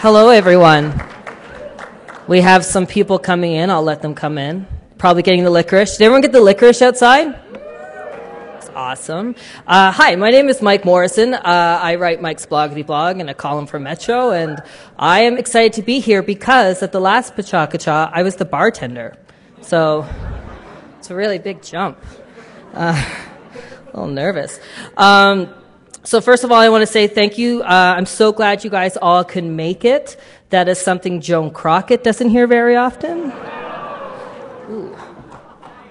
Hello, everyone. We have some people coming in. I'll let them come in. Probably getting the licorice. Did everyone get the licorice outside? That's awesome. Hi, my name is Mike Morrison. I write Mike's Bloggity Blog and a column for Metro, and I am excited to be here because at the last PechaKucha, I was the bartender. So it's a really big jump. A little nervous. So first of all, I want to say thank you. I'm so glad you guys all can make it. That is something Joan Crockett doesn't hear very often. Ooh.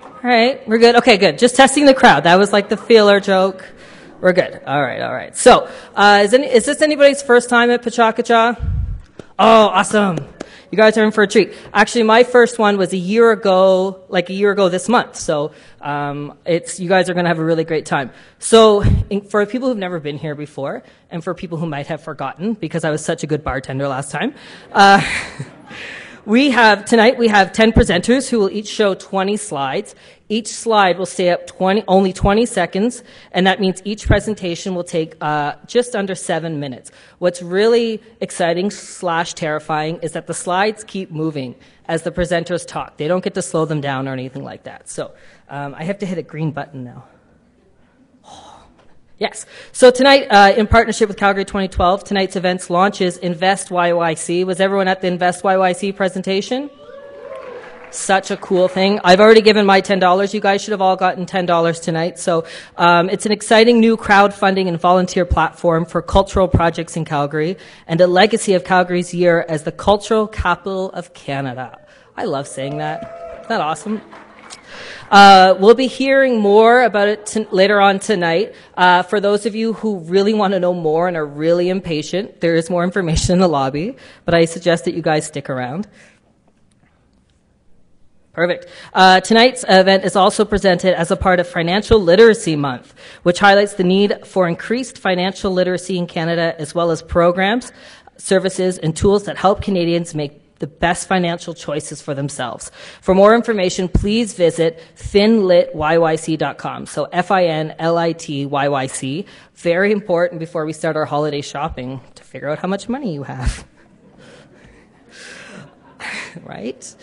All right, we're good. Okay, good. Just testing the crowd. That was like the feeler joke. We're good. All right. So, is this anybody's first time at PechaKucha? Oh, awesome. You guys are in for a treat. Actually, my first one was a year ago this month. So you guys are going to have a really great time. So for people who've never been here before, and for people who might have forgotten, because I was such a good bartender last time, tonight we have 10 presenters who will each show 20 slides. Each slide will stay up only 20 seconds, and that means each presentation will take just under 7 minutes. What's really exciting / terrifying is that the slides keep moving as the presenters talk. They don't get to slow them down or anything like that. So I have to hit a green button now. Yes. So tonight, in partnership with Calgary 2012, tonight's events launches Invest YYC. Was everyone at the Invest YYC presentation? Such a cool thing. I've already given my $10. You guys should have all gotten $10 tonight. So it's an exciting new crowdfunding and volunteer platform for cultural projects in Calgary and a legacy of Calgary's year as the cultural capital of Canada. I love saying that. Isn't that awesome? We'll be hearing more about it later on tonight. For those of you who really want to know more and are really impatient, there is more information in the lobby, but I suggest that you guys stick around. Perfect. Tonight's event is also presented as a part of Financial Literacy Month, which highlights the need for increased financial literacy in Canada, as well as programs, services, and tools that help Canadians make the best financial choices for themselves. For more information, please visit finlityyc.com. So FINLITYYC. Very important before we start our holiday shopping to figure out how much money you have. Right?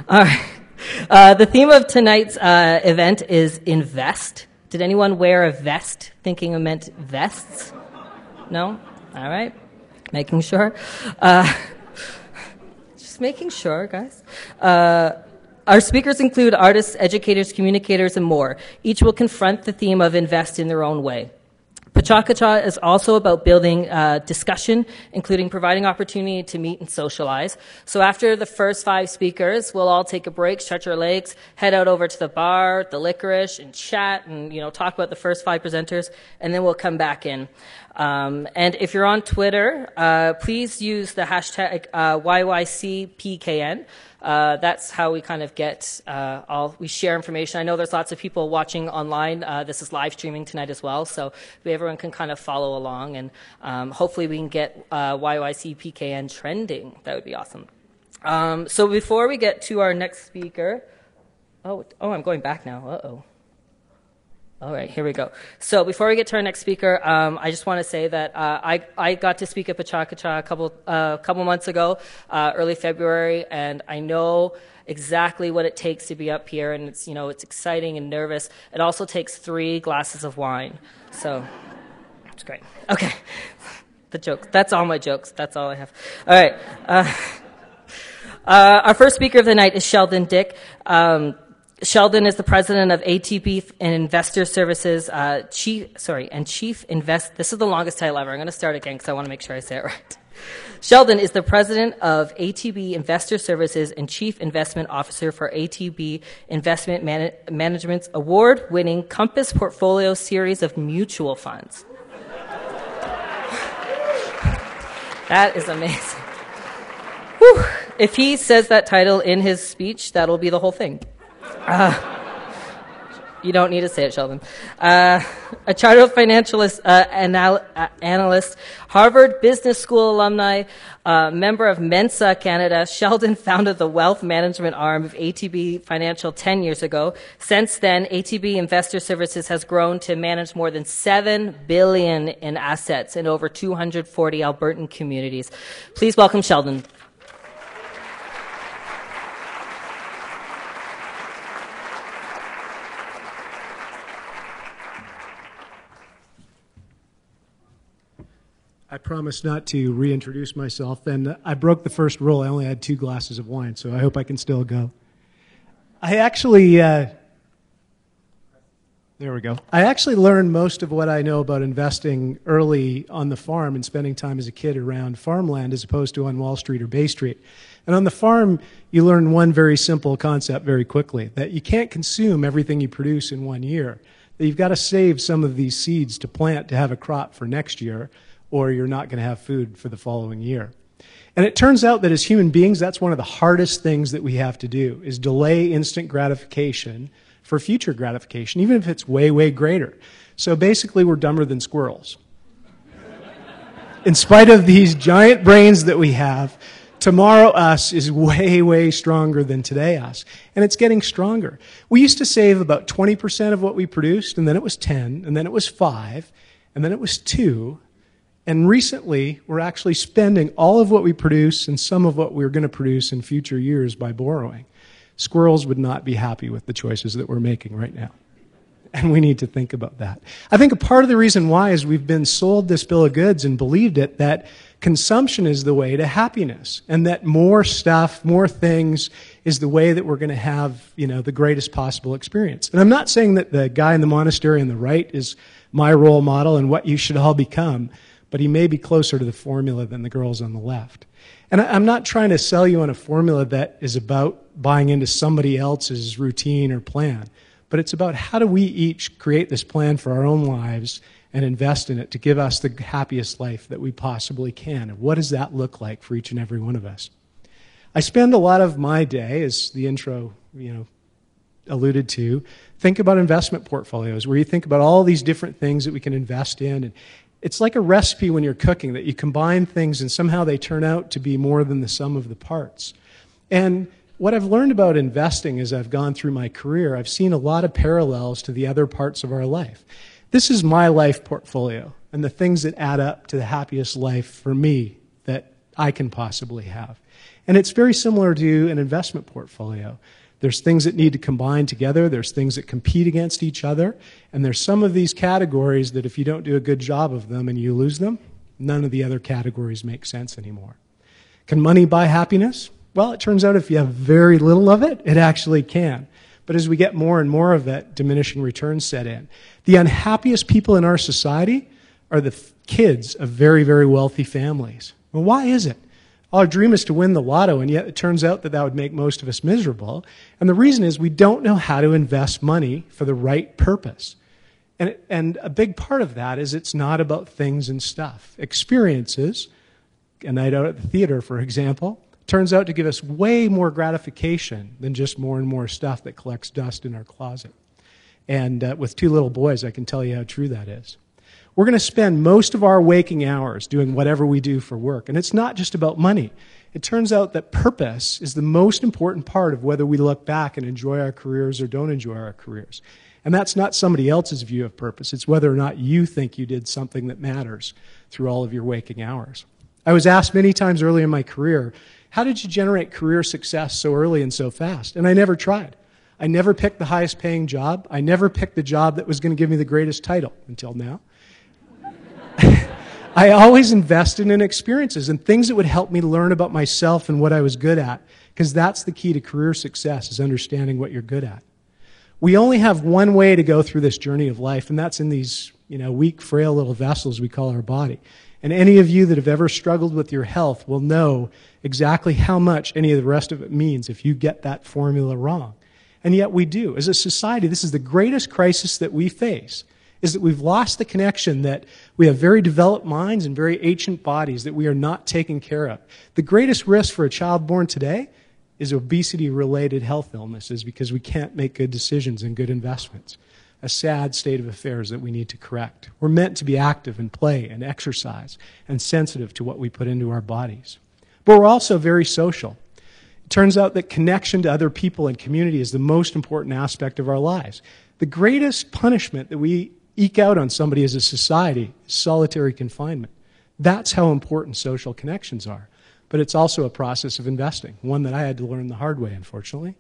All right. The theme of tonight's event is Invest. Did anyone wear a vest thinking it meant vests? No? All right. Making sure. Just making sure, guys. Our speakers include artists, educators, communicators, and more. Each will confront the theme of Invest in their own way. PechaKucha is also about building discussion, including providing opportunity to meet and socialize. So after the first 5 speakers, we'll all take a break, stretch our legs, head out over to the bar, the licorice, and chat and talk about the first 5 presenters, and then we'll come back in. And if you're on Twitter, please use the hashtag YYCPKN. That's how we kind of get we share information. I know there's lots of people watching online. This is live streaming tonight as well, so everyone can kind of follow along, and hopefully we can get YYCPKN trending. That would be awesome. So before we get to our next speaker, I'm going back now. Uh-oh. All right, here we go. So before we get to our next speaker, I just want to say that I got to speak at PechaKucha a couple months ago, early February, and I know exactly what it takes to be up here, and it's exciting and nervous. It also takes 3 glasses of wine, so it's great. Okay, the jokes. That's all my jokes. That's all I have. All right. Our first speaker of the night is Sheldon Dyck. Sheldon is the president of ATB and Investor Services, Chief Invest. This is the longest title ever. I'm going to start again because I want to make sure I say it right. Sheldon is the president of ATB Investor Services and Chief Investment Officer for ATB Investment Management's award-winning Compass Portfolio series of mutual funds. That is amazing. Whew. If he says that title in his speech, that'll be the whole thing. You don't need to say it, Sheldon. A chartered financial analyst, Harvard Business School alumni, member of Mensa Canada, Sheldon founded the wealth management arm of ATB Financial 10 years ago. Since then, ATB Investor Services has grown to manage more than $7 billion in assets in over 240 Albertan communities. Please welcome Sheldon. I promised not to reintroduce myself, and I broke the first rule. I only had 2 glasses of wine, so I hope I can still go. I actually, there we go. I actually learned most of what I know about investing early on the farm and spending time as a kid around farmland as opposed to on Wall Street or Bay Street. And on the farm, you learn one very simple concept very quickly, that you can't consume everything you produce in 1 year. That you've got to save some of these seeds to plant to have a crop for next year, or you're not going to have food for the following year. And it turns out that as human beings, that's one of the hardest things that we have to do, is delay instant gratification for future gratification, even if it's way, way greater. So basically, we're dumber than squirrels. In spite of these giant brains that we have, tomorrow us is way, way stronger than today us. And it's getting stronger. We used to save about 20% of what we produced, and then it was 10, and then it was 5, and then it was 2, and recently, we're actually spending all of what we produce and some of what we're going to produce in future years by borrowing. Squirrels would not be happy with the choices that we're making right now. And we need to think about that. I think a part of the reason why is we've been sold this bill of goods and believed it, that consumption is the way to happiness, and that more stuff, more things is the way that we're going to have, the greatest possible experience. And I'm not saying that the guy in the monastery on the right is my role model and what you should all become, but he may be closer to the formula than the girls on the left. And I'm not trying to sell you on a formula that is about buying into somebody else's routine or plan, but it's about how do we each create this plan for our own lives and invest in it to give us the happiest life that we possibly can. And what does that look like for each and every one of us? I spend a lot of my day, as the intro, alluded to, think about investment portfolios, where you think about all these different things that we can invest in. And it's like a recipe when you're cooking, that you combine things and somehow they turn out to be more than the sum of the parts. And what I've learned about investing as I've gone through my career, I've seen a lot of parallels to the other parts of our life. This is my life portfolio and the things that add up to the happiest life for me that I can possibly have. And it's very similar to an investment portfolio. There's things that need to combine together. There's things that compete against each other. And there's some of these categories that if you don't do a good job of them and you lose them, none of the other categories make sense anymore. Can money buy happiness? Well, it turns out if you have very little of it, it actually can. But as we get more and more of it, diminishing returns set in. The unhappiest people in our society are the kids of very, very wealthy families. Well, why is it? Our dream is to win the lotto, and yet it turns out that that would make most of us miserable. And the reason is we don't know how to invest money for the right purpose. And a big part of that is it's not about things and stuff. Experiences, a night out at the theater, for example, turns out to give us way more gratification than just more and more stuff that collects dust in our closet. And with 2 little boys, I can tell you how true that is. We're going to spend most of our waking hours doing whatever we do for work. And it's not just about money. It turns out that purpose is the most important part of whether we look back and enjoy our careers or don't enjoy our careers. And that's not somebody else's view of purpose. It's whether or not you think you did something that matters through all of your waking hours. I was asked many times early in my career, how did you generate career success so early and so fast? And I never tried. I never picked the highest paying job. I never picked the job that was going to give me the greatest title until now. I always invested in experiences and things that would help me learn about myself and what I was good at, because that's the key to career success, is understanding what you're good at. We only have one way to go through this journey of life, and that's in these weak, frail little vessels we call our body. And any of you that have ever struggled with your health will know exactly how much any of the rest of it means if you get that formula wrong. And yet we do. As a society, this is the greatest crisis that we face, is that we've lost the connection that we have very developed minds and very ancient bodies that we are not taking care of. The greatest risk for a child born today is obesity-related health illnesses, because we can't make good decisions and good investments. a sad state of affairs that we need to correct. We're meant to be active and play and exercise and sensitive to what we put into our bodies. But we're also very social. It turns out that connection to other people and community is the most important aspect of our lives. The greatest punishment that we eke out on somebody as a society is solitary confinement. That's how important social connections are. But it's also a process of investing, one that I had to learn the hard way, unfortunately.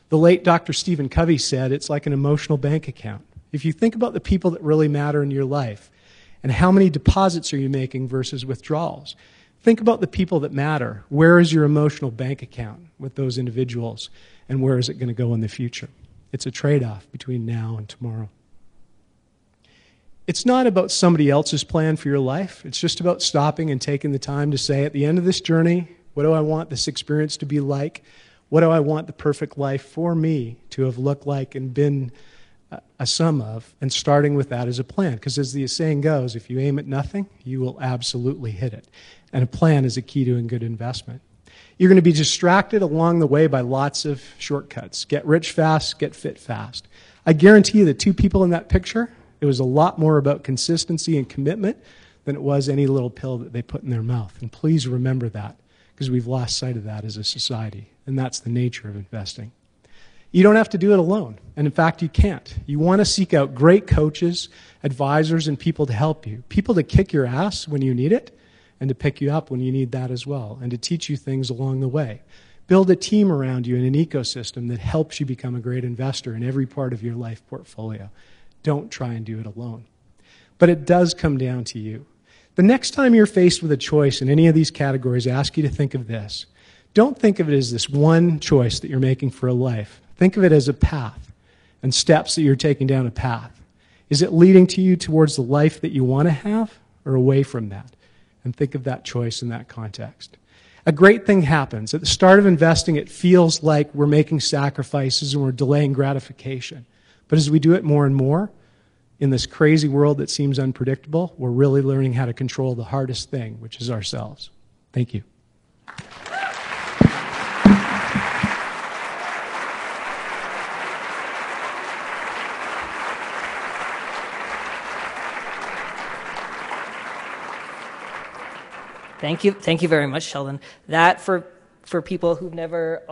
The late Dr. Stephen Covey said it's like an emotional bank account. If you think about the people that really matter in your life and how many deposits are you making versus withdrawals, think about the people that matter. Where is your emotional bank account with those individuals, and where is it going to go in the future? It's a trade-off between now and tomorrow. It's not about somebody else's plan for your life. It's just about stopping and taking the time to say, at the end of this journey, what do I want this experience to be like? What do I want the perfect life for me to have looked like and been a sum of? And starting with that as a plan. Because as the saying goes, if you aim at nothing, you will absolutely hit it. And a plan is a key to a good investment. You're going to be distracted along the way by lots of shortcuts. Get rich fast, get fit fast. I guarantee you the two people in that picture, it was a lot more about consistency and commitment than it was any little pill that they put in their mouth. And please remember that, because we've lost sight of that as a society. And that's the nature of investing. You don't have to do it alone. And in fact, you can't. You want to seek out great coaches, advisors, and people to help you. People to kick your ass when you need it, and to pick you up when you need that as well, and to teach you things along the way. Build a team around you in an ecosystem that helps you become a great investor in every part of your life portfolio. Don't try and do it alone. But it does come down to you. The next time you're faced with a choice in any of these categories, I ask you to think of this. Don't think of it as this one choice that you're making for a life. Think of it as a path and steps that you're taking down a path. Is it leading to you towards the life that you want to have, or away from that? And think of that choice in that context. A great thing happens. At the start of investing, it feels like we're making sacrifices and we're delaying gratification. But as we do it more and more, in this crazy world that seems unpredictable, we're really learning how to control the hardest thing, which is ourselves. Thank you. Thank you very much, Sheldon. That for people who've never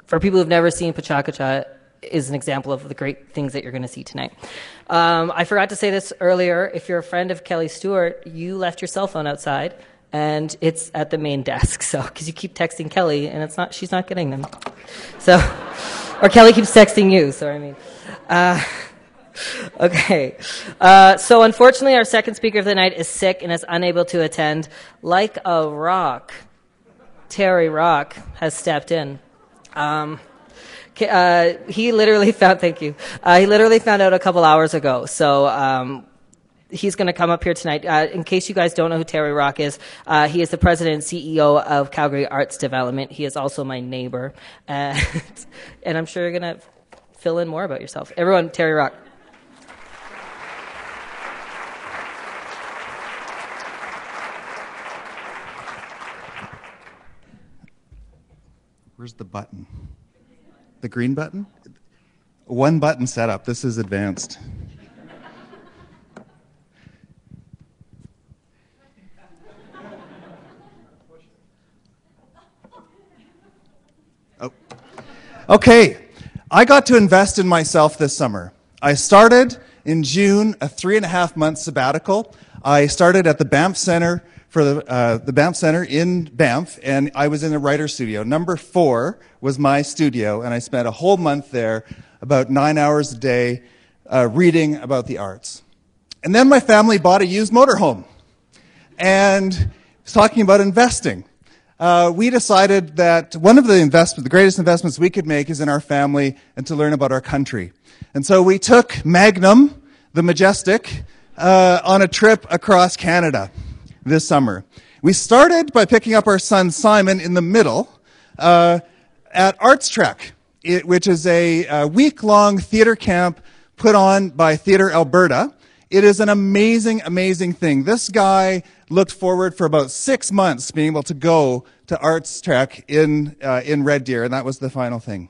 for people who've never seen PechaKucha is an example of the great things that you're going to see tonight. I forgot to say this earlier. If you're a friend of Kelly Stewart, you left your cell phone outside, and it's at the main desk. So because you keep texting Kelly, and she's not getting them. So, or Kelly keeps texting you. So I mean. Okay. So unfortunately, our second speaker of the night is sick and is unable to attend. Like a rock, Terry Rock has stepped in. He literally found out a couple hours ago. So he's going to come up here tonight. In case you guys don't know who Terry Rock is, he is the president and CEO of Calgary Arts Development. He is also my neighbor. And I'm sure you're going to fill in more about yourself. Everyone, Terry Rock. Where's the button? The green button? One button setup. This is advanced. Oh. Okay. I got to invest in myself this summer. I started in June a 3.5-month sabbatical. I started at the Banff Center for the Banff Center in Banff, and I was in the writer's studio. Number 4 was my studio, and I spent a whole month there, about 9 hours a day, reading about the arts. And then my family bought a used motorhome, and was talking about investing. We decided that one of the greatest investments we could make is in our family and to learn about our country. And so we took Magnum, the Majestic, on a trip across Canada this summer. We started by picking up our son Simon in the middle at Arts Trek, which is a week-long theater camp put on by Theatre Alberta. It is an amazing, amazing thing. This guy looked forward for about 6 months being able to go to Arts Trek in Red Deer, and that was the final thing.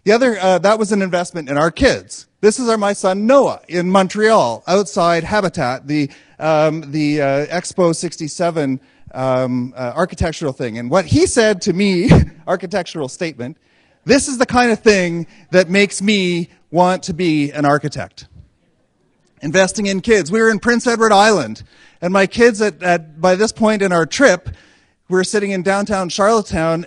The other, that was an investment in our kids. This is my son Noah in Montreal, outside Habitat, the Expo 67 architectural thing. And what he said to me, architectural statement, this is the kind of thing that makes me want to be an architect. Investing in kids. We were in Prince Edward Island, and my kids by this point in our trip, we were sitting in downtown Charlottetown.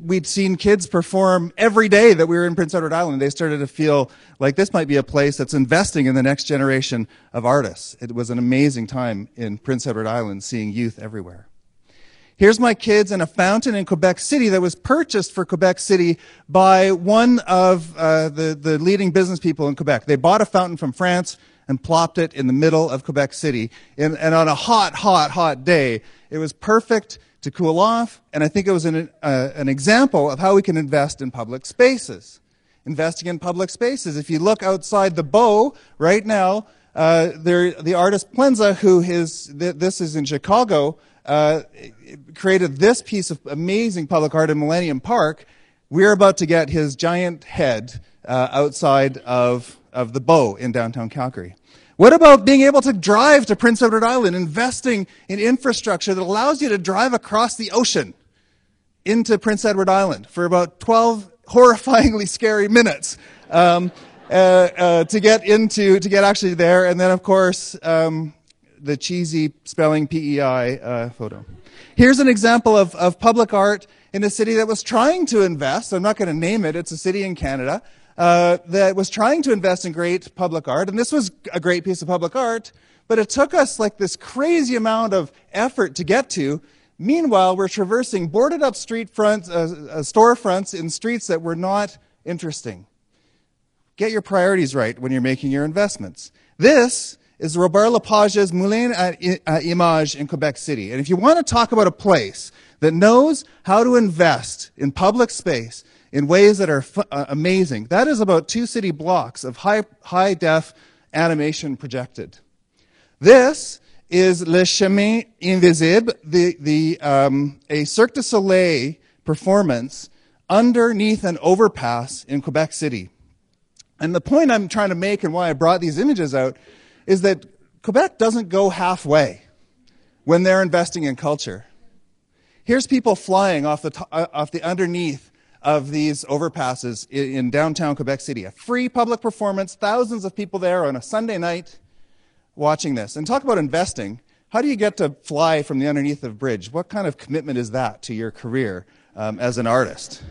We'd seen kids perform every day that we were in Prince Edward Island. They started to feel like this might be a place that's investing in the next generation of artists. It was an amazing time in Prince Edward Island, seeing youth everywhere. Here's my kids in a fountain in Quebec City that was purchased for Quebec City by one of the leading business people in Quebec. They bought a fountain from France and plopped it in the middle of Quebec City. And on a hot day, it was perfect to cool off, and I think it was an example of how we can invest in public spaces. Investing in public spaces. If you look outside the Bow right now, the artist Plenza, this is in Chicago, created this piece of amazing public art in Millennium Park. We're about to get his giant head outside of the Bow in downtown Calgary. What about being able to drive to Prince Edward Island, investing in infrastructure that allows you to drive across the ocean into Prince Edward Island for about 12 horrifyingly scary minutes to get actually there, and then of course the cheesy spelling PEI photo. Here's an example of public art in a city that was trying to invest. I'm not going to name it. It's a city in Canada. That was trying to invest in great public art, and this was a great piece of public art, but it took us like this crazy amount of effort to get to. Meanwhile, we're traversing boarded up storefronts in streets that were not interesting. Get your priorities right when you're making your investments. This is Robert Lepage's Moulin à Images in Quebec City, and if you want to talk about a place that knows how to invest in public space in ways that are amazing. That is about 2 city blocks of high-def animation projected. This is Le Chemin Invisible, a Cirque du Soleil performance underneath an overpass in Quebec City. And the point I'm trying to make and why I brought these images out is that Quebec doesn't go halfway when they're investing in culture. Here's people flying off the underneath of these overpasses in downtown Quebec City. A free public performance, thousands of people there on a Sunday night watching this. And talk about investing. How do you get to fly from the underneath of a bridge? What kind of commitment is that to your career as an artist?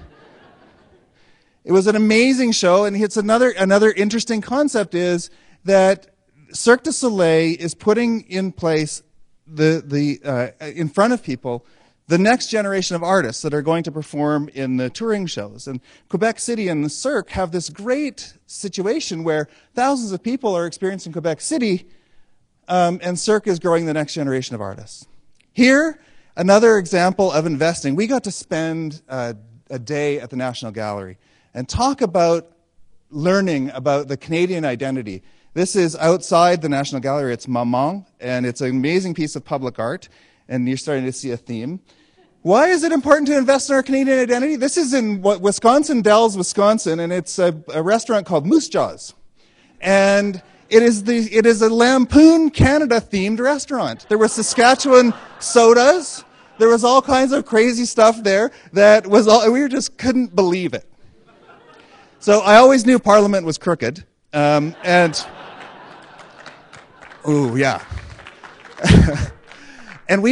It was an amazing show, and it's another interesting concept is that Cirque du Soleil is putting in place in front of people the next generation of artists that are going to perform in the touring shows. And Quebec City and the Cirque have this great situation where thousands of people are experiencing Quebec City, and Cirque is growing the next generation of artists. Here, another example of investing. We got to spend a day at the National Gallery and talk about learning about the Canadian identity. This is outside the National Gallery. It's Maman, and it's an amazing piece of public art. And you're starting to see a theme. Why is it important to invest in our Canadian identity? This is in Wisconsin Dells, Wisconsin, and it's a restaurant called Moose Jaws. And it is a Lampoon Canada themed restaurant. There were Saskatchewan sodas. There was all kinds of crazy stuff there that was we just couldn't believe it. So I always knew Parliament was crooked. Ooh, yeah. And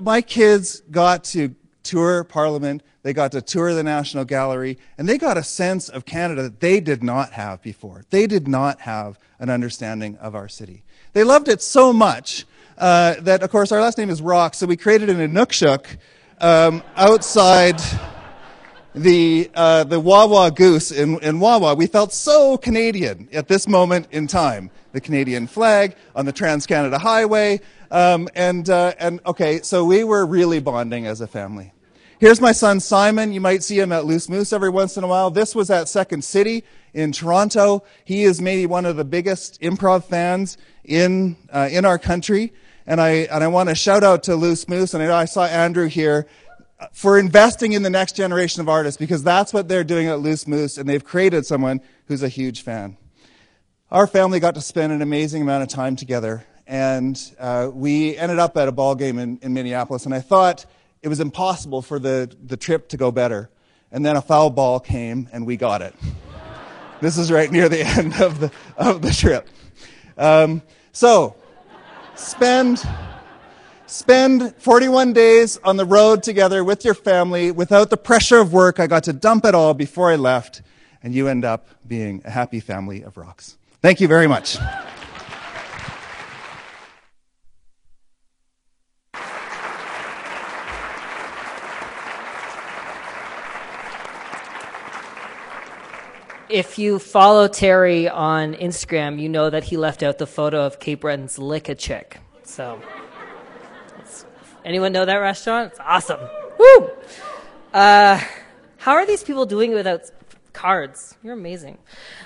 my kids got to tour Parliament, they got to tour the National Gallery, and they got a sense of Canada that they did not have before. They did not have an understanding of our city. They loved it so much that, of course, our last name is Rock, so we created an Inukshuk outside the Wawa Goose in Wawa. We felt so Canadian at this moment in time. The Canadian flag on the Trans-Canada Highway. Okay, so we were really bonding as a family. Here's my son Simon. You might see him at Loose Moose every once in a while. This was at Second City in Toronto. He is maybe one of the biggest improv fans in our country. And I want to shout out to Loose Moose. And I saw Andrew here. for investing in the next generation of artists, because that's what they're doing at Loose Moose, and they've created someone who's a huge fan. Our family got to spend an amazing amount of time together, and we ended up at a ball game in Minneapolis, and I thought it was impossible for the trip to go better. And then a foul ball came, and we got it. This is right near the end of the trip. So, spend 41 days on the road together with your family without the pressure of work. I got to dump it all before I left, and you end up being a happy family of rocks. Thank you very much. If you follow Terry on Instagram, you know that he left out the photo of Cape Breton's Lick-a-Chick. So, anyone know that restaurant? It's awesome. Woo! How are these people doing without cards? You're amazing.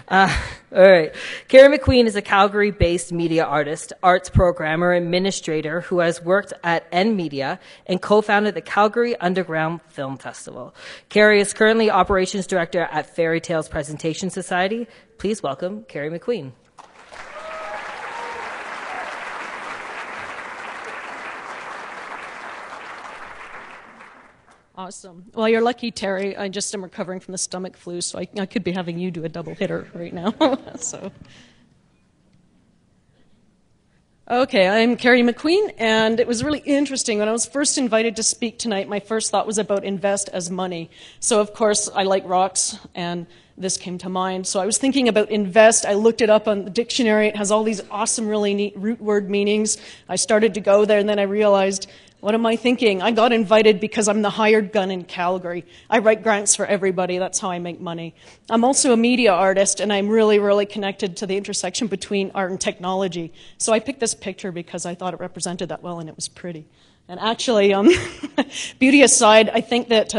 All right. Kari McQueen is a Calgary-based media artist, arts programmer, and administrator who has worked at N Media and co-founded the Calgary Underground Film Festival. Kari is currently operations director at Fairy Tales Presentation Society. Please welcome Kari McQueen. Awesome. Well, you're lucky, Terry. I just am recovering from the stomach flu, so I could be having you do a double hitter right now. So, okay, I'm Kari McQueen, and it was really interesting. When I was first invited to speak tonight, my first thought was about invest as money. So, of course, I like rocks, and this came to mind. So I was thinking about invest. I looked it up on the dictionary. It has all these awesome, really neat root word meanings. I started to go there, and then I realized, what am I thinking? I got invited because I'm the hired gun in Calgary. I write grants for everybody. That's how I make money. I'm also a media artist, and I'm really, really connected to the intersection between art and technology. So I picked this picture because I thought it represented that well, and it was pretty. And actually, beauty aside, I think that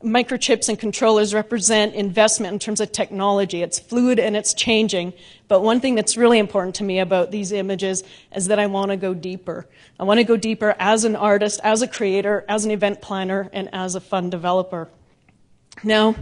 microchips and controllers represent investment in terms of technology. It's fluid and it's changing. But one thing that's really important to me about these images is that I want to go deeper. I want to go deeper as an artist, as a creator, as an event planner, and as a fund developer. Now,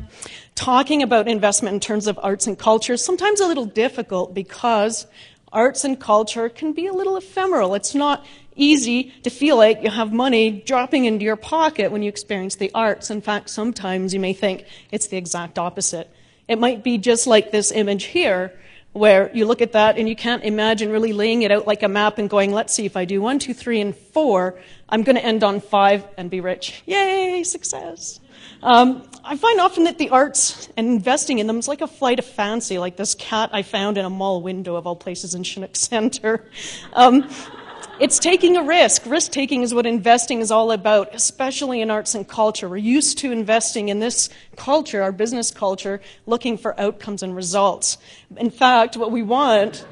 talking about investment in terms of arts and culture is sometimes a little difficult because arts and culture can be a little ephemeral. It's not easy to feel like you have money dropping into your pocket when you experience the arts. In fact, sometimes you may think it's the exact opposite. It might be just like this image here, where you look at that and you can't imagine really laying it out like a map and going, let's see, if I do 1, 2, 3, and 4, I'm going to end on 5 and be rich. Yay, success. I find often that the arts and investing in them is like a flight of fancy, like this cat I found in a mall window of all places in Chinook Center. It's taking a risk. Risk-taking is what investing is all about, especially in arts and culture. We're used to investing in this culture, our business culture, looking for outcomes and results. In fact, what we want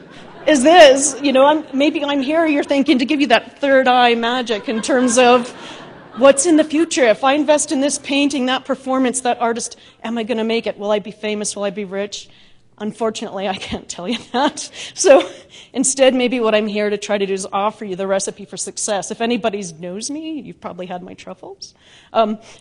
is this. You know, maybe I'm here, you're thinking, to give you that third eye magic in terms of what's in the future. If I invest in this painting, that performance, that artist, am I going to make it? Will I be famous? Will I be rich? Unfortunately, I can't tell you that. So instead, maybe what I'm here to try to do is offer you the recipe for success. If anybody knows me, you've probably had my truffles.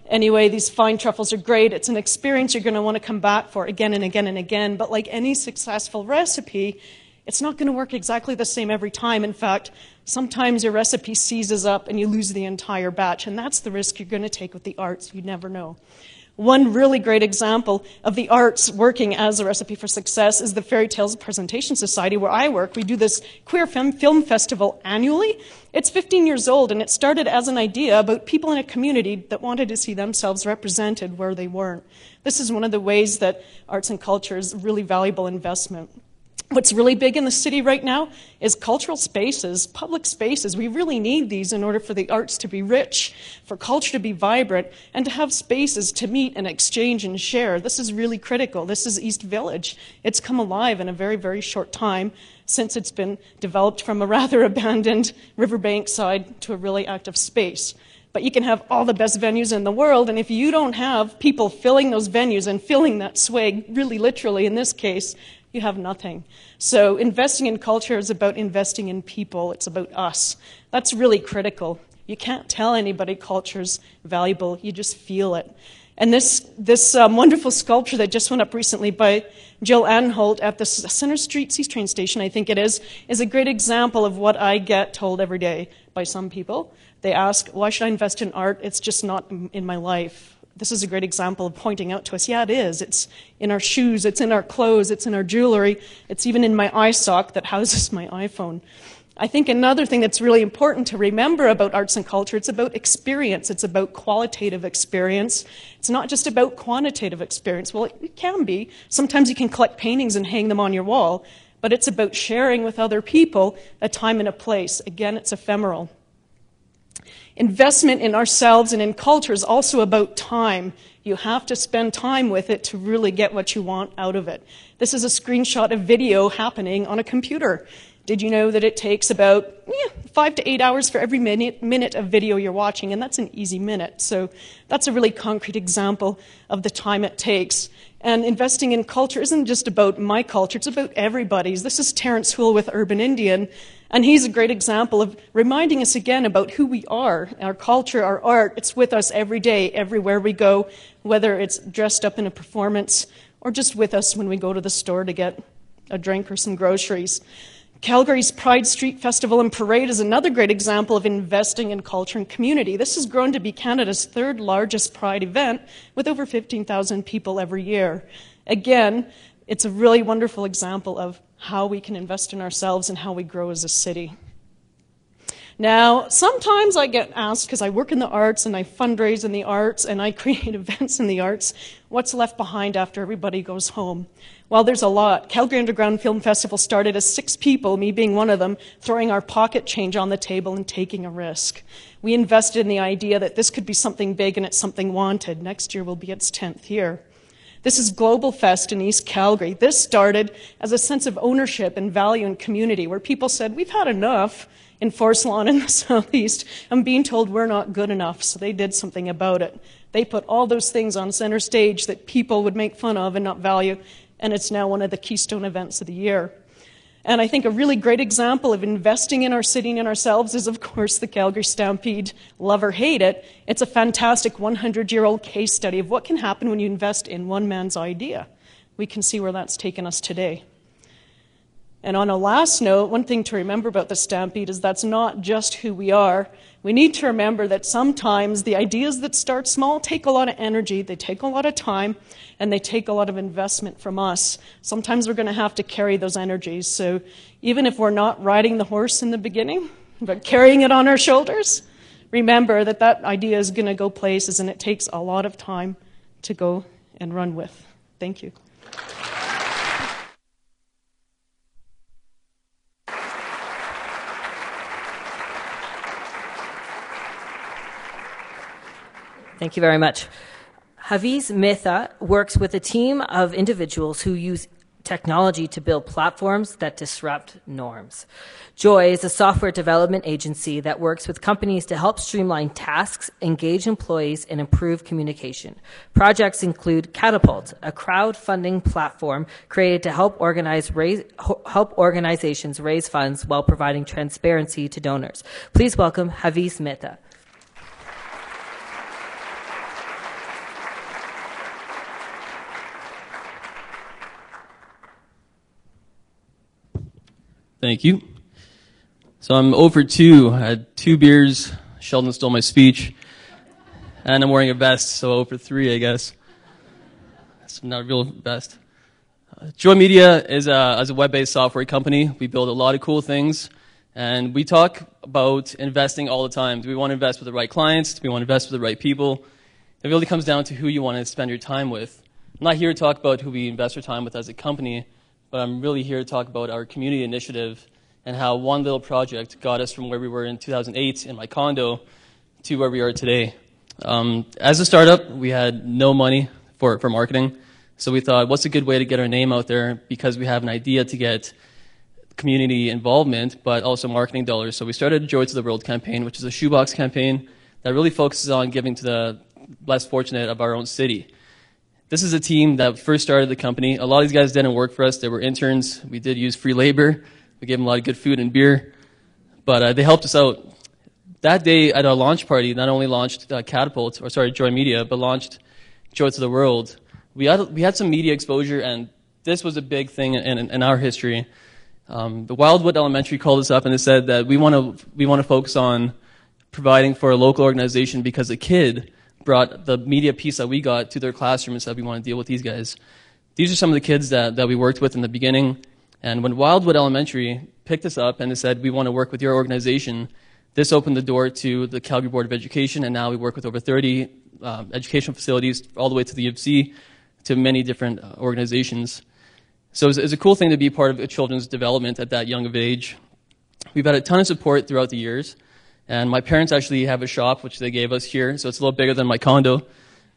Anyway, these fine truffles are great. It's an experience you're going to want to come back for again and again and again. But like any successful recipe, it's not going to work exactly the same every time. In fact, sometimes your recipe seizes up and you lose the entire batch. And that's the risk you're going to take with the arts. You never know. One really great example of the arts working as a recipe for success is the Fairy Tales Presentation Society, where I work. We do this queer film festival annually. It's 15 years old, and it started as an idea about people in a community that wanted to see themselves represented where they weren't. This is one of the ways that arts and culture is a really valuable investment. What's really big in the city right now is cultural spaces, public spaces. We really need these in order for the arts to be rich, for culture to be vibrant, and to have spaces to meet and exchange and share. This is really critical. This is East Village. It's come alive in a very, very short time since it's been developed from a rather abandoned riverbank side to a really active space. But you can have all the best venues in the world, and if you don't have people filling those venues and filling that swag, really literally in this case, you have nothing. So investing in culture is about investing in people. It's about us. That's really critical. You can't tell anybody culture's valuable. You just feel it. And this wonderful sculpture that just went up recently by Jill Anholt at the Center Street C train station, I think it is a great example of what I get told every day by some people. They ask, why should I invest in art? It's just not in my life. This is a great example of pointing out to us, yeah, it is. It's in our shoes, it's in our clothes, it's in our jewelry, it's even in my eye sock that houses my iPhone. I think another thing that's really important to remember about arts and culture, it's about experience. It's about qualitative experience. It's not just about quantitative experience. Well, it can be. Sometimes you can collect paintings and hang them on your wall, but it's about sharing with other people a time and a place. Again, it's ephemeral. Investment in ourselves and in culture is also about time. You have to spend time with it to really get what you want out of it. This is a screenshot of video happening on a computer. Did you know that it takes about 5 to 8 hours for every minute of video you're watching, and that's an easy minute. So that's a really concrete example of the time it takes. And investing in culture isn't just about my culture, it's about everybody's. This is Terence Houle with Urban Indian, and he's a great example of reminding us again about who we are, our culture, our art. It's with us every day, everywhere we go, whether it's dressed up in a performance or just with us when we go to the store to get a drink or some groceries. Calgary's Pride Street Festival and Parade is another great example of investing in culture and community. This has grown to be Canada's third largest Pride event with over 15,000 people every year. Again, it's a really wonderful example of how we can invest in ourselves and how we grow as a city. Now, sometimes I get asked, because I work in the arts and I fundraise in the arts and I create events in the arts, what's left behind after everybody goes home? Well, there's a lot. Calgary Underground Film Festival started as 6 people, me being one of them, throwing our pocket change on the table and taking a risk. We invested in the idea that this could be something big and it's something wanted. Next year will be its 10th year. This is Global Fest in East Calgary. This started as a sense of ownership and value and community, where people said, we've had enough in Forest Lawn in the southeast. I'm being told we're not good enough, so they did something about it. They put all those things on center stage that people would make fun of and not value, and it's now one of the keystone events of the year. And I think a really great example of investing in our city and in ourselves is, of course, the Calgary Stampede. Love or hate it, it's a fantastic 100-year-old case study of what can happen when you invest in one man's idea. We can see where that's taken us today. And on a last note, one thing to remember about the Stampede is that's not just who we are. We need to remember that sometimes the ideas that start small take a lot of energy, they take a lot of time, and they take a lot of investment from us. Sometimes we're going to have to carry those energies. So even if we're not riding the horse in the beginning, but carrying it on our shoulders, remember that that idea is going to go places, and it takes a lot of time to go and run with. Thank you. Thank you very much. Hafiz Mitha works with a team of individuals who use technology to build platforms that disrupt norms. Joy is a software development agency that works with companies to help streamline tasks, engage employees, and improve communication. Projects include Katipult, a crowdfunding platform created to help organizations raise funds while providing transparency to donors. Please welcome Hafiz Mitha. Thank you. So I'm 0 for 2. I had 2 beers. Sheldon stole my speech. And I'm wearing a vest, so 0 for 3, I guess. That's not a real vest. Joy Media is a web-based software company. We build a lot of cool things. And we talk about investing all the time. Do we want to invest with the right clients? Do we want to invest with the right people? It really comes down to who you want to spend your time with. I'm not here to talk about who we invest our time with as a company, but I'm really here to talk about our community initiative and how one little project got us from where we were in 2008 in my condo to where we are today. As a startup, we had no money for marketing, so we thought, what's a good way to get our name out there, because we have an idea to get community involvement, but also marketing dollars. So we started a Joy to the World campaign, which is a shoebox campaign that really focuses on giving to the less fortunate of our own city. This is a team that first started the company. A lot of these guys didn't work for us. They were interns. We did use free labor. We gave them a lot of good food and beer. But they helped us out. that day at our launch party, not only launched Joy Media, but launched Joy to the World. We had some media exposure, and this was a big thing in our history. The Wildwood Elementary called us up and they said that we want to focus on providing for a local organization because a kid brought the media piece that we got to their classroom and said we want to deal with these guys. These are some of the kids that we worked with in the beginning. And when Wildwood Elementary picked us up and they said we want to work with your organization, this opened the door to the Calgary Board of Education, and now we work with over 30 educational facilities all the way to the U of C, to many different organizations. So it's a cool thing to be part of a children's development at that young of age. We've had a ton of support throughout the years, and my parents actually have a shop which they gave us here, so it's a little bigger than my condo.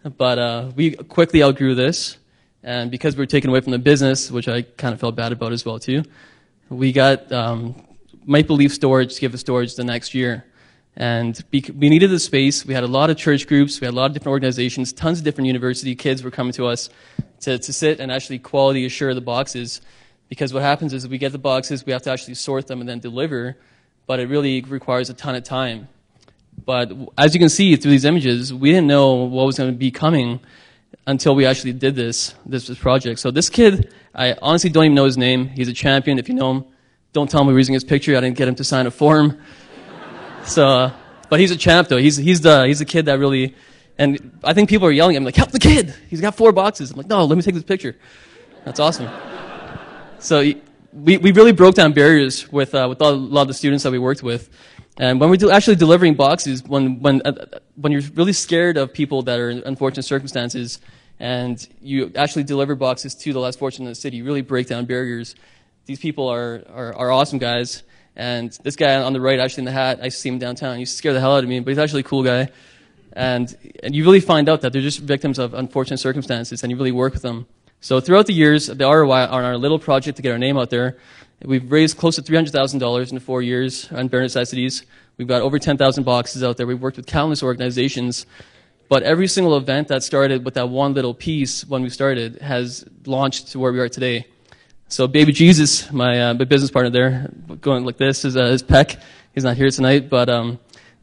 But we quickly outgrew this, and because we were taken away from the business, which I kind of felt bad about as well too, we got Maple Leaf Storage to give us storage the next year. And we needed the space. We had a lot of church groups. We had a lot of different organizations. Tons of different university kids were coming to us to sit and actually quality assure the boxes. Because what happens is we get the boxes, we have to actually sort them and then deliver. But it really requires a ton of time. But as you can see through these images, we didn't know what was going to be coming until we actually did this project. So this kid, I honestly don't even know his name. He's a champion. If you know him, don't tell him we're using his picture. I didn't get him to sign a form. So, but he's a champ though. He's the kid that really, and I think people are yelling at him like, help the kid. He's got 4 boxes. I'm like, no, let me take this picture. That's awesome. So we really broke down barriers with a lot of the students that we worked with. And when we're actually delivering boxes, when you're really scared of people that are in unfortunate circumstances, and you actually deliver boxes to the less fortunate in the city, you really break down barriers. These people are awesome guys. And this guy on the right, actually in the hat, I see him downtown. He used to scare the hell out of me, but he's actually a cool guy. And you really find out that they're just victims of unfortunate circumstances, and you really work with them. So throughout the years, the ROI on our little project to get our name out there, we've raised close to $300,000 in 4 years on bare necessities. We've got over 10,000 boxes out there. We've worked with countless organizations. But every single event that started with that one little piece when we started has launched to where we are today. So Baby Jesus, my business partner there, going like this, is Peck. He's not here tonight, but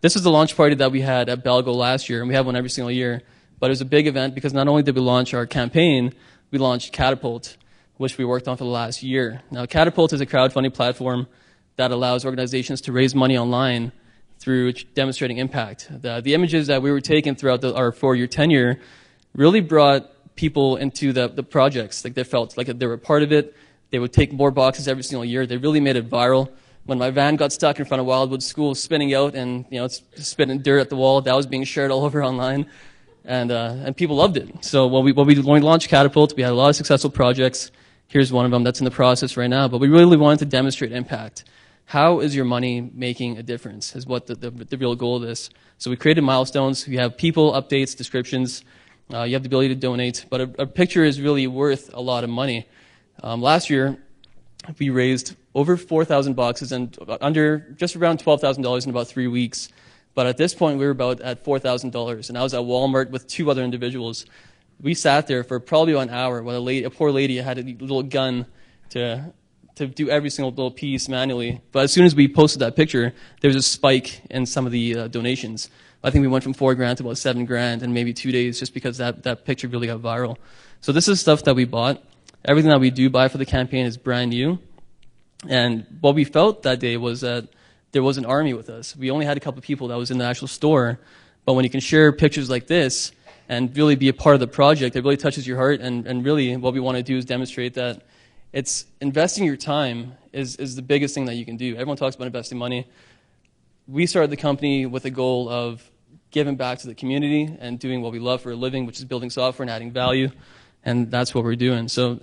this was the launch party that we had at Belgo last year, and we have one every single year. But it was a big event because not only did we launch our campaign, we launched Katipult, which we worked on for the last year. Now, Katipult is a crowdfunding platform that allows organizations to raise money online through demonstrating impact. The images that we were taking throughout our 4-year tenure really brought people into the projects. Like they felt like they were a part of it. They would take more boxes every single year. They really made it viral. When my van got stuck in front of Wildwood School, spinning out and it's spitting dirt at the wall, that was being shared all over online, and people loved it. So when we launched Katipult, we had a lot of successful projects. Here's one of them that's in the process right now. But we really wanted to demonstrate impact. How is your money making a difference? Is what the real goal of this. So we created milestones. We have people, updates, descriptions. You have the ability to donate, but a picture is really worth a lot of money. Last year, we raised over 4,000 boxes and just around $12,000 in about 3 weeks. But at this point, we were about at $4,000, and I was at Walmart with 2 other individuals. We sat there for probably about an hour while a poor lady had a little gun to do every single little piece manually. But as soon as we posted that picture, there was a spike in some of the donations. I think we went from $4,000 to about $7,000 in maybe 2 days just because that picture really got viral. So this is stuff that we bought. Everything that we do buy for the campaign is brand new. And what we felt that day was that there was an army with us. We only had a couple of people that was in the actual store. But when you can share pictures like this and really be a part of the project, it really touches your heart. And really what we want to do is demonstrate that it's investing your time is the biggest thing that you can do. Everyone talks about investing money. We started the company with a goal of giving back to the community and doing what we love for a living, which is building software and adding value. And that's what we're doing. So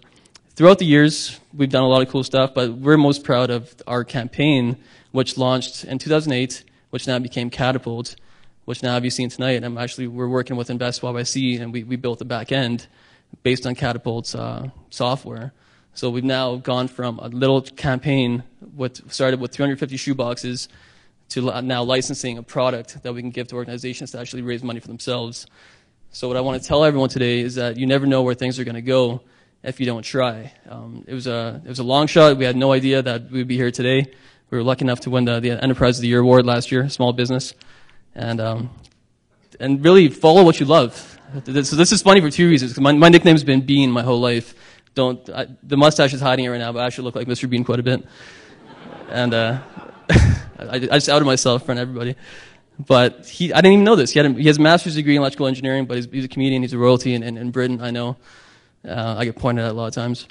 throughout the years, we've done a lot of cool stuff, but we're most proud of our campaign, which launched in 2008, which now became Katipult, which now you've seen tonight. We're working with Invest YYC, and we built the back end based on Katipult's software. So we've now gone from a little campaign, started with 350 shoe boxes, to now licensing a product that we can give to organizations to actually raise money for themselves. So what I want to tell everyone today is that you never know where things are going to go if you don't try. It was a long shot. We had no idea that we'd be here today, we were lucky enough to win the Enterprise of the Year award last year, small business, and really follow what you love. So this is funny for two reasons. 'Cause my nickname's been Bean my whole life. The mustache is hiding it right now, but I actually look like Mr. Bean quite a bit. And I just outed myself in front of everybody. But I didn't even know this. He has a master's degree in electrical engineering, but he's a comedian. He's a royalty in Britain, I know. I get pointed at a lot of times.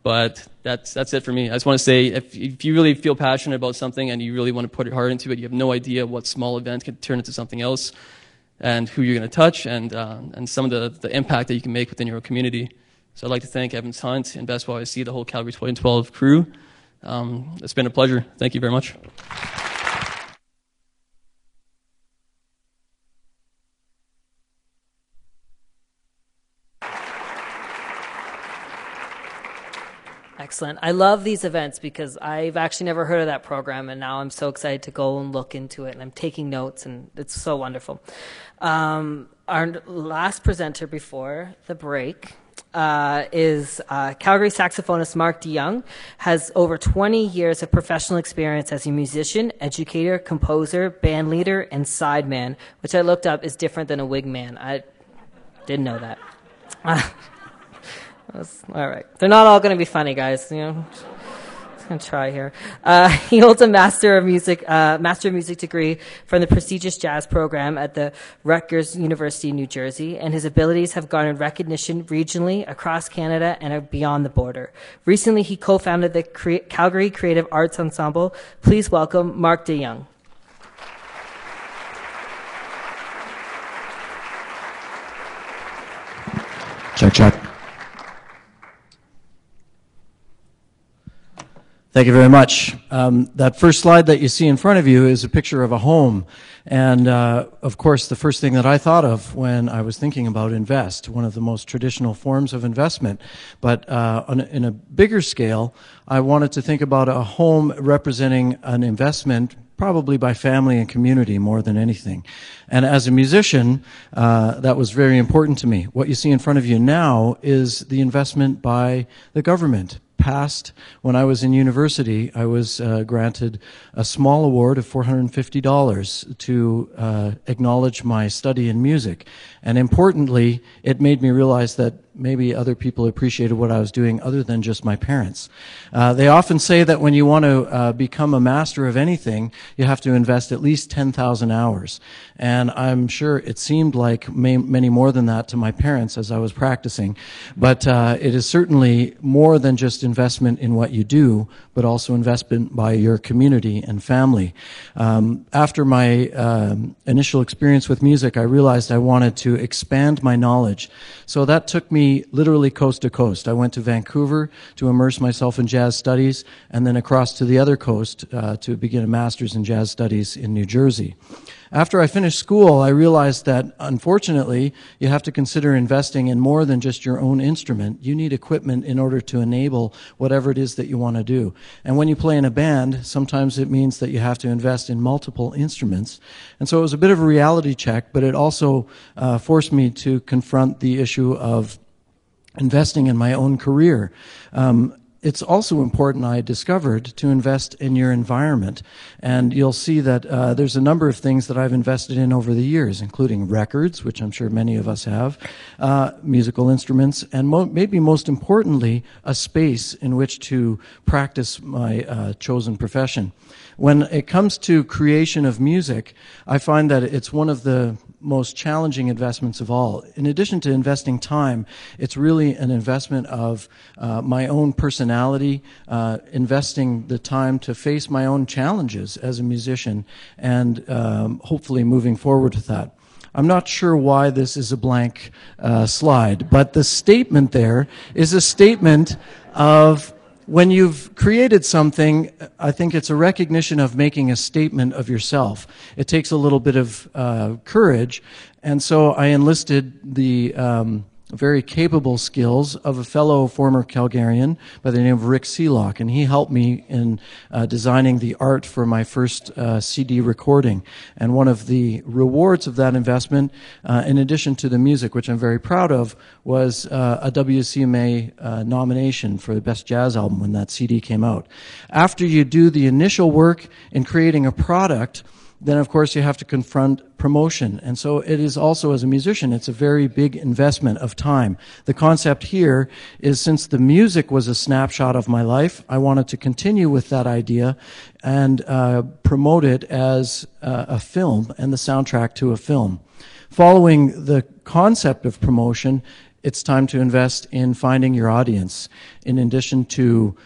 But that's it for me. I just want to say, if you really feel passionate about something and you really want to put your heart into it, you have no idea what small event can turn into something else, and who you're going to touch, and some of the impact that you can make within your community. So I'd like to thank Evans Hunt, Invest While I See, the whole Calgary 2012 crew. It's been a pleasure. Thank you very much. Excellent. I love these events because I've actually never heard of that program, and now I'm so excited to go and look into it, and I'm taking notes, and it's so wonderful. Our last presenter before the break is Calgary saxophonist Mark DeJong. Has over 20 years of professional experience as a musician, educator, composer, band leader, and sideman, which I looked up is different than a wig man. I didn't know that. All right. They're not all going to be funny, guys. You know, just going to try here. He holds a Master of Music degree from the prestigious jazz program at the Rutgers University in New Jersey, and his abilities have garnered recognition regionally, across Canada, and beyond the border. Recently, he co-founded the Calgary Creative Arts Ensemble. Please welcome Mark DeJong. Check, check. Thank you very much. That first slide that you see in front of you is a picture of a home. And, of course, the first thing that I thought of when I was thinking about invest, one of the most traditional forms of investment. But in a bigger scale, I wanted to think about a home representing an investment probably by family and community more than anything. And as a musician, that was very important to me. What you see in front of you now is the investment by the government. Past, when I was in university, I was granted a small award of $450 to acknowledge my study in music. And importantly, it made me realize that maybe other people appreciated what I was doing other than just my parents. They often say that when you want to become a master of anything, you have to invest at least 10,000 hours. And I'm sure it seemed like many more than that to my parents as I was practicing. But it is certainly more than just investment in what you do, but also investment by your community and family. After my initial experience with music, I realized I wanted to expand my knowledge. So that took me literally coast to coast. I went to Vancouver to immerse myself in jazz studies, and then across to the other coast to begin a master's in jazz studies in New Jersey. After I finished school, I realized that, unfortunately, you have to consider investing in more than just your own instrument. You need equipment in order to enable whatever it is that you want to do. And when you play in a band, sometimes it means that you have to invest in multiple instruments. And so it was a bit of a reality check, but it also forced me to confront the issue of investing in my own career. It's also important, I discovered, to invest in your environment. And you'll see that there's a number of things that I've invested in over the years, including records, which I'm sure many of us have, musical instruments, and maybe most importantly, a space in which to practice my chosen profession. When it comes to creation of music, I find that it's one of the most challenging investments of all. In addition to investing time, it's really an investment of my own personality, investing the time to face my own challenges as a musician, and hopefully moving forward with that. I'm not sure why this is a blank slide, but the statement there is a statement of when you've created something, I think it's a recognition of making a statement of yourself. It takes a little bit of courage, and so I enlisted the very capable skills of a fellow former Calgarian by the name of Rick Seelock, and he helped me in designing the art for my first CD recording. And one of the rewards of that investment, in addition to the music, which I'm very proud of, was a WCMA nomination for the Best Jazz Album when that CD came out. After you do the initial work in creating a product, then of course you have to confront promotion. And so it is also, as a musician, it's a very big investment of time. The concept here is, since the music was a snapshot of my life, I wanted to continue with that idea and promote it as a film and the soundtrack to a film. Following the concept of promotion, it's time to invest in finding your audience. In addition to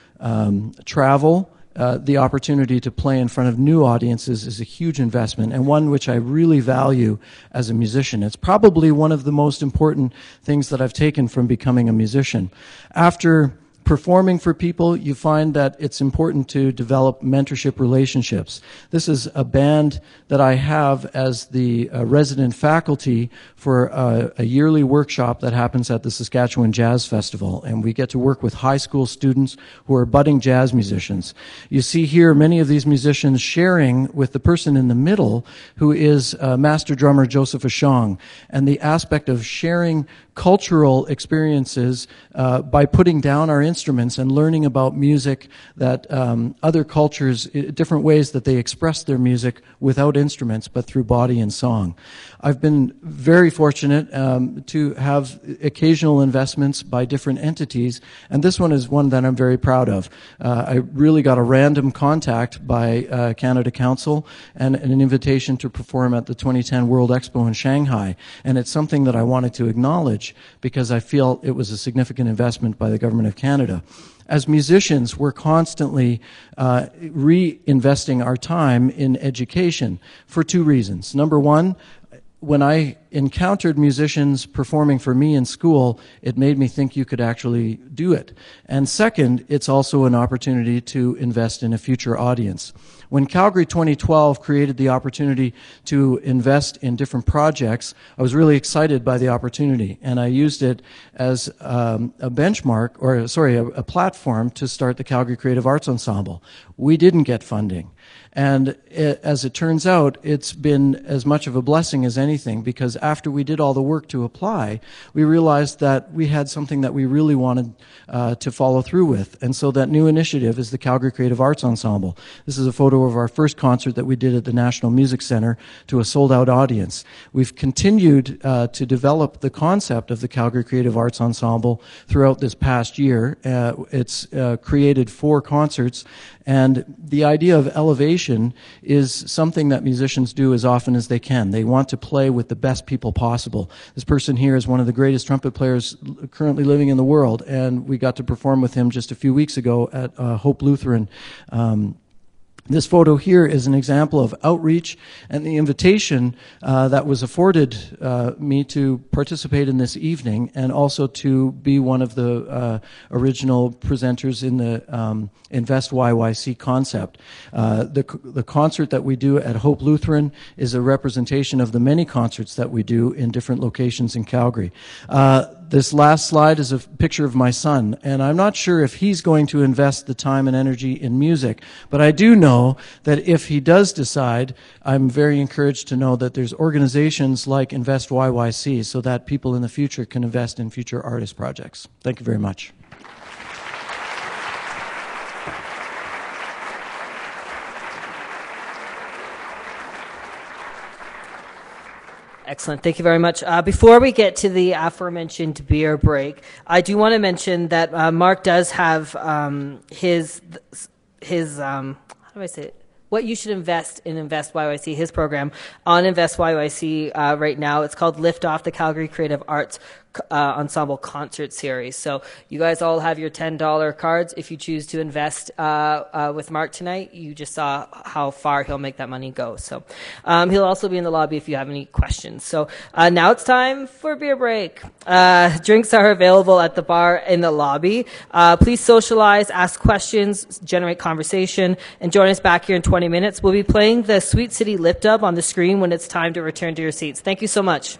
travel, the opportunity to play in front of new audiences is a huge investment, and one which I really value as a musician. It's probably one of the most important things that I've taken from becoming a musician. After performing for people, you find that it's important to develop mentorship relationships. This is a band that I have as the resident faculty for a yearly workshop that happens at the Saskatchewan Jazz Festival, and we get to work with high school students who are budding jazz musicians. You see here many of these musicians sharing with the person in the middle, who is master drummer Joseph Ashong, and the aspect of sharing cultural experiences by putting down our instruments and learning about music that other cultures, different ways that they express their music without instruments but through body and song. I've been very fortunate to have occasional investments by different entities, and this one is one that I'm very proud of. I really got a random contact by Canada Council and an invitation to perform at the 2010 World Expo in Shanghai, and it's something that I wanted to acknowledge because I feel it was a significant investment by the Government of Canada. As musicians, we're constantly reinvesting our time in education for two reasons. Number one, when I encountered musicians performing for me in school, it made me think you could actually do it. And second, it's also an opportunity to invest in a future audience. When Calgary 2012 created the opportunity to invest in different projects, I was really excited by the opportunity, and I used it as a benchmark, or sorry, a platform to start the Calgary Creative Arts Ensemble. We didn't get funding. And as it turns out, it's been as much of a blessing as anything, because after we did all the work to apply, we realized that we had something that we really wanted to follow through with. And so that new initiative is the Calgary Creative Arts Ensemble. This is a photo of our first concert that we did at the National Music Centre to a sold-out audience. We've continued to develop the concept of the Calgary Creative Arts Ensemble throughout this past year. It's created 4 concerts, and the idea of elevation is something that musicians do as often as they can. They want to play with the best people possible. This person here is one of the greatest trumpet players currently living in the world, and we got to perform with him just a few weeks ago at Hope Lutheran. This photo here is an example of outreach and the invitation that was afforded me to participate in this evening, and also to be one of the original presenters in the Invest YYC concept. The concert that we do at Hope Lutheran is a representation of the many concerts that we do in different locations in Calgary. This last slide is a picture of my son, and I'm not sure if he's going to invest the time and energy in music, but I do know that if he does decide, I'm very encouraged to know that there's organizations like Invest YYC so that people in the future can invest in future artist projects. Thank you very much. Excellent. Thank you very much. Before we get to the aforementioned beer break, I do want to mention that Mark does have his how do I say it? What you should invest in Invest YYC, his program on Invest YYC right now. It's called Lift Off, the Calgary Creative Arts Ensemble Concert Series. So you guys all have your $10 cards. If you choose to invest with Mark tonight, you just saw how far he'll make that money go. So he'll also be in the lobby if you have any questions. So now it's time for a beer break. Drinks are available at the bar in the lobby. Please socialize, ask questions, generate conversation, and join us back here in 20 minutes. We'll be playing the Sweet City Lip Dub on the screen when it's time to return to your seats. Thank you so much.